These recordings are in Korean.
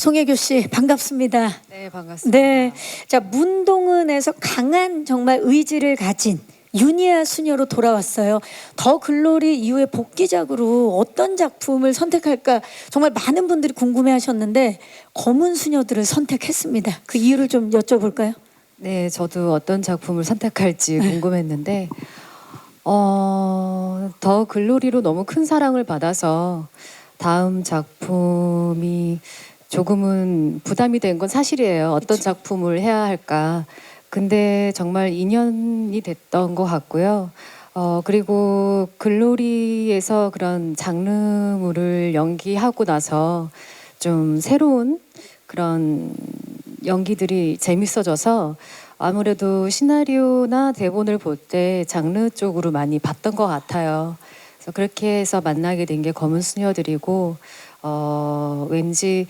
송혜교 씨 반갑습니다. 네, 반갑습니다. 네, 자 문동은에서 강한 정말 의지를 가진 유니아 수녀로 돌아왔어요. 더 글로리 이후에 복귀작으로 어떤 작품을 선택할까 정말 많은 분들이 궁금해하셨는데 검은 수녀들을 선택했습니다. 그 이유를 좀 여쭤볼까요? 네, 저도 어떤 작품을 선택할지 궁금했는데 더 글로리로 너무 큰 사랑을 받아서 다음 작품이 조금은 부담이 된 건 사실이에요. 어떤 그쵸. 작품을 해야 할까. 근데 정말 인연이 됐던 것 같고요. 그리고 글로리에서 그런 장르물을 연기하고 나서 좀 새로운 그런 연기들이 재밌어져서 아무래도 시나리오나 대본을 볼 때 장르 쪽으로 많이 봤던 것 같아요. 그래서 그렇게 해서 만나게 된 게 검은 수녀들이고 왠지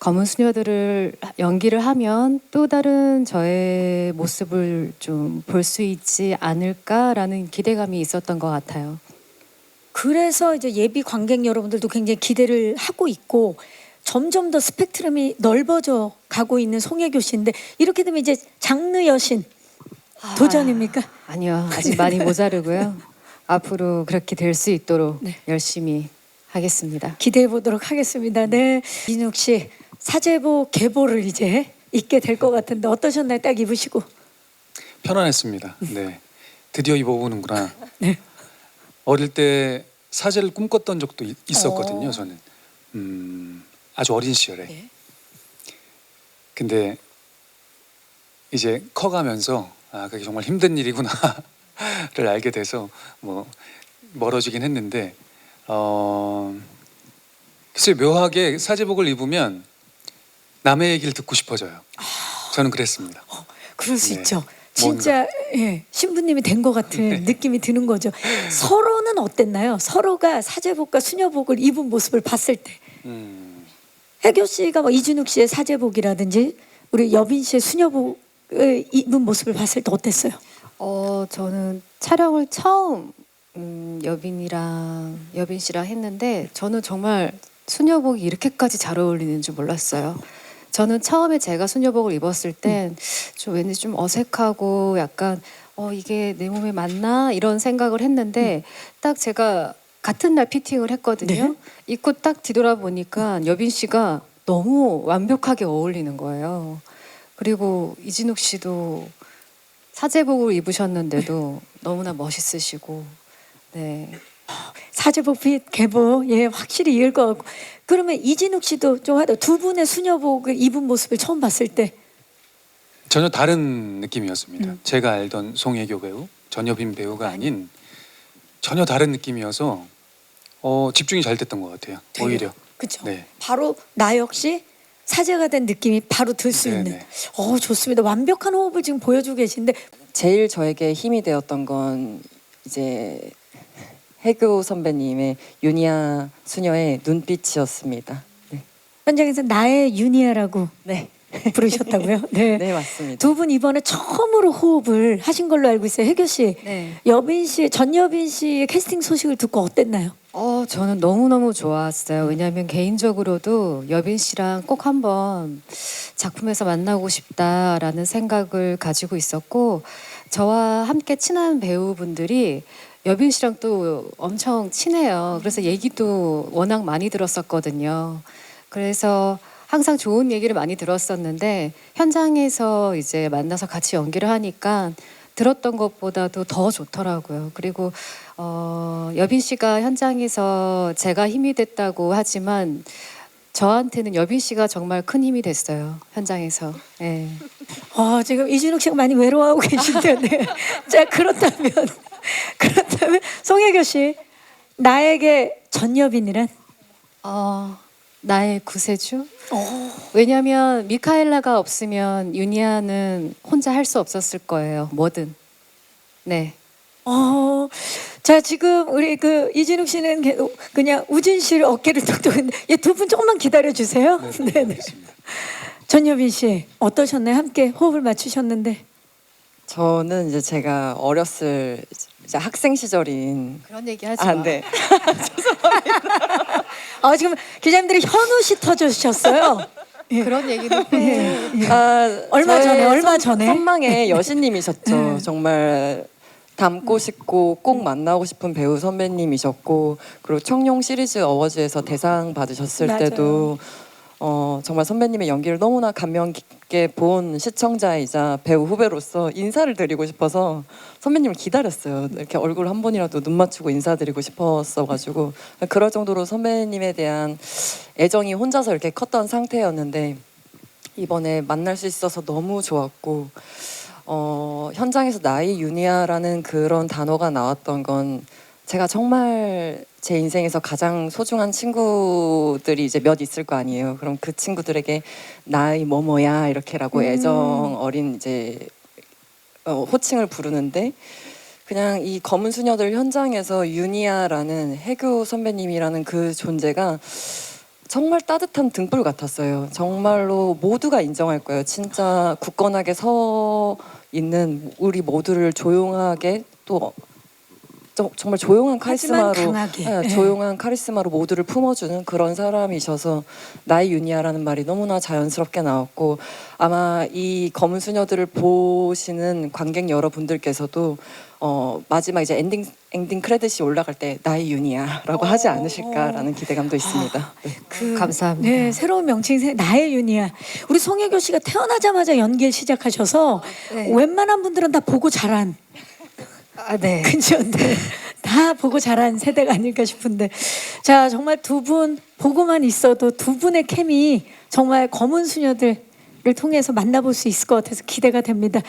검은 수녀들을 연기를 하면 또 다른 저의 모습을 좀 볼 수 있지 않을까라는 기대감이 있었던 것 같아요. 그래서 이제 예비 관객 여러분들도 굉장히 기대를 하고 있고 점점 더 스펙트럼이 넓어져 가고 있는 송혜교 씨인데 이렇게 되면 이제 장르 여신 도전입니까? 아니요, 아직 많이 모자르고요. 앞으로 그렇게 될 수 있도록 네. 열심히 하겠습니다. 기대해 보도록 하겠습니다. 네, 이진욱 씨 사제복 계보를 이제 입게 될 것 같은데 어떠셨나요? 딱 입으시고. 편안했습니다. 네, 드디어 입어보는구나. 네. 어릴 때 사제를 꿈꿨던 적도 있었거든요. 어. 저는 아주 어린 시절에. 네. 근데 이제 커가면서 그게 정말 힘든 일이구나를 알게 돼서 뭐 멀어지긴 했는데 글쎄 묘하게 사제복을 입으면 남의 얘기를 듣고 싶어져요. 저는 그랬습니다. 그럴 수 네. 있죠. 진짜 예, 신부님이 된 것 같은 네. 느낌이 드는 거죠. 서로는 어땠나요? 서로가 사제복과 수녀복을 입은 모습을 봤을 때 혜교 씨가 뭐 이진욱 씨의 사제복이라든지 우리 여빈 씨의 수녀복을 입은 모습을 봤을 때 어땠어요? 저는 촬영을 처음 여빈 씨랑 했는데 저는 정말 수녀복이 이렇게까지 잘 어울리는 줄 몰랐어요. 저는 처음에 제가 수녀복을 입었을 땐 좀 왠지 좀 어색하고 약간 이게 내 몸에 맞나 이런 생각을 했는데 딱 제가 같은 날 피팅을 했거든요. 네. 입고 딱 뒤돌아보니까 여빈 씨가 너무 완벽하게 어울리는 거예요. 그리고 이진욱 씨도 사제복을 입으셨는데도 너무나 멋있으시고 네. 사제복 빛 계보 예 확실히 이을 것 같고 그러면 이진욱 씨도 좀 하다 두 분의 수녀복을 입은 모습을 처음 봤을 때 전혀 다른 느낌이었습니다. 제가 알던 송혜교 배우, 전여빈 배우가 아닌 전혀 다른 느낌이어서 집중이 잘 됐던 것 같아요. 오히려. 그렇죠. 네. 바로 나 역시 사제가 된 느낌이 바로 들 수 네네. 있는. 좋습니다. 완벽한 호흡을 지금 보여주고 계신데 제일 저에게 힘이 되었던 건 이제 해교 선배님의 유니아 수녀의 눈빛이었습니다. 네, 현장에서 나의 유니아라고 네, 부르셨다고요? 네. 네 맞습니다. 두 분 이번에 처음으로 호흡을 하신 걸로 알고 있어요. 혜교 씨, 네. 전여빈 씨의 캐스팅 소식을 듣고 어땠나요? 저는 너무너무 좋았어요. 왜냐하면 개인적으로도 여빈 씨랑 꼭 한번 작품에서 만나고 싶다라는 생각을 가지고 있었고 저와 함께 친한 배우분들이 여빈 씨랑 또 엄청 친해요. 그래서 얘기도 워낙 많이 들었었거든요. 그래서 항상 좋은 얘기를 많이 들었었는데 현장에서 이제 만나서 같이 연기를 하니까 들었던 것보다도 더 좋더라고요. 그리고 여빈 씨가 현장에서 제가 힘이 됐다고 하지만 저한테는 여빈 씨가 정말 큰 힘이 됐어요. 현장에서. 네. 지금 이진욱 씨가 많이 외로워하고 계신데요. 네. 자 그렇다면 송혜교 씨 나에게 전여빈이란? 나의 구세주? 왜냐하면 미카엘라가 없으면 유니아는 혼자 할 수 없었을 거예요. 뭐든. 네. 자 지금 우리 그 이진욱 씨는 그냥 우진 씨를 어깨를 툭툭 했는데 두 분 조금만 기다려 주세요. 네네. 알겠습니다. 전여빈 씨 어떠셨나요? 함께 호흡을 맞추셨는데. 저는 이제 제가 어렸을 이제 학생 시절인 그런 얘기 하지 마. 네. 지금 기자님들이 현우 씨 터주셨어요. 그런 얘기도 꽤 얼마 전에, 저의 얼마 전에. 선망의 여신님이셨죠. 정말 닮고 싶고 꼭 만나고 싶은 배우 선배님이셨고, 그리고 청룡 시리즈 어워즈에서 대상 받으셨을 맞아요. 때도 정말 선배님의 연기를 너무나 감명 깊게 본 시청자이자 배우 후배로서 인사를 드리고 싶어서 선배님을 기다렸어요. 이렇게 얼굴 한 번이라도 눈 맞추고 인사드리고 싶었어가지고, 그럴 정도로 선배님에 대한 애정이 혼자서 이렇게 컸던 상태였는데, 이번에 만날 수 있어서 너무 좋았고, 현장에서 나이 유니아라는 그런 단어가 나왔던 건 제가 정말 제 인생에서 가장 소중한 친구들이 이제 몇 있을 거 아니에요. 그럼 그 친구들에게 나이 뭐뭐야 이렇게라고 애정 어린 이제 호칭을 부르는데, 그냥 이 검은 수녀들 현장에서 유니아라는 해교 선배님이라는 그 존재가 정말 따뜻한 등불 같았어요. 정말로 모두가 인정할 거예요. 진짜 굳건하게 서 있는 우리 모두를 조용하게, 또 정말 조용한 하지만 카리스마로, 강하게. 조용한 카리스마로 모두를 품어주는 그런 사람이셔서 나의 유니아라는 말이 너무나 자연스럽게 나왔고, 아마 이 검은 수녀들을 보시는 관객 여러분들께서도 마지막 이제 엔딩 크레딧이 올라갈 때 나의 유니아라고 하지 않으실까라는 기대감도 있습니다. 네. 감사합니다. 네, 새로운 명칭 나의 유니아. 우리 송혜교 씨가 태어나자마자 연기를 시작하셔서 네. 웬만한 분들은 다 보고 자란 네. 그죠? 네. 다 보고 자란 세대가 아닐까 싶은데, 자 정말 두 분 보고만 있어도 두 분의 케미 정말 검은 수녀들을 통해서 만나볼 수 있을 것 같아서 기대가 됩니다.